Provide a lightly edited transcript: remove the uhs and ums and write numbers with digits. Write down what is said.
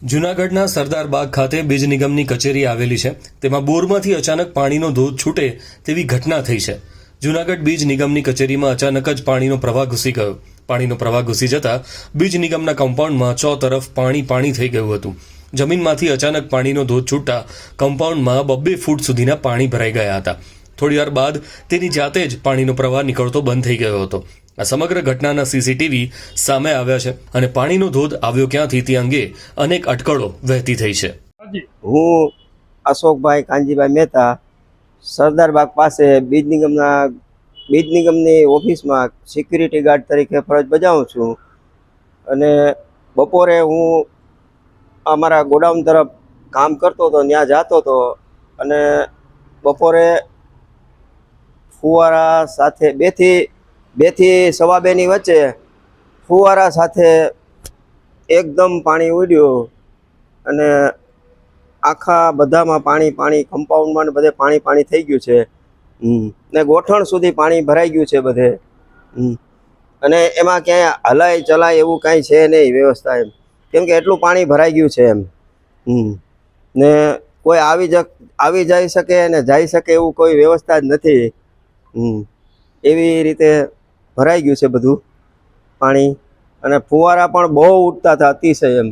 જૂનાગઢના સરદાર બાગ ખાતે બીજ નિગમની કચેરી આવેલી છે. તેમાં બોરમાંથી અચાનક પાણીનો ધોધ છૂટે તેવી ઘટના થઈ છે. જૂનાગઢ બીજ નિગમની કચેરીમાં અચાનક જ પાણીનો પ્રવાહ ઘૂસી ગયો. પાણીનો પ્રવાહ ઘૂસી જતા બીજ નિગમના કમ્પાઉન્ડમાં ચોતરફ પાણી થઈ ગયું હતું. જમીનમાંથી અચાનક પાણીનો ધોધ છૂટતા કમ્પાઉન્ડમાં 2 ફૂટ સુધીના પાણી ભરાઈ ગયા હતા. થોડીવાર બાદ તેની જાતે જ પાણીનો પ્રવાહ નીકળતો બંધ થઈ ગયો હતો. આ સમગ્ર ઘટનાના સીસીટીવી સામે આવ્યા છે અને પાણીનો ધોધ આવ્યો ક્યાંથી તે અંગે અનેક અટકળો વહેતી થઈ છે. હું અશોકભાઈ કાનજીભાઈ મહેતા સરદાર બાગ પાસે બીજ નિગમની ઓફિસમાં સિક્યુરિટી ગાર્ડ તરીકે ફરજ બજાવું છું. અને બપોરે હું અમારા ગોડાઉન તરફ કામ કરતો હતો, ત્યાં જતો હતો અને બપોરે ફુવારા સાથે બે થી સવા 2ની વચ્ચે ફુવારા સાથે એકદમ પાણી ઉડ્યું અને આખા બધામાં પાણી કમ્પાઉન્ડમાં ને બધે પાણી થઈ ગયું છે. ને ગોઠણ સુધી પાણી ભરાઈ ગયું છે બધે. અને એમાં ક્યાંય હલાય ચલાય એવું કાંઈ છે નહીં વ્યવસ્થા એમ, કેમ કે એટલું પાણી ભરાઈ ગયું છે એમ. ને કોઈ આવી જઈ શકે ને જઈ શકે એવું કોઈ વ્યવસ્થા જ નથી. એવી રીતે ભરાઈ ગયું છે બધું પાણી. અને ફુવારા પણ બહુ ઉડતા હતા અતિશય એમ.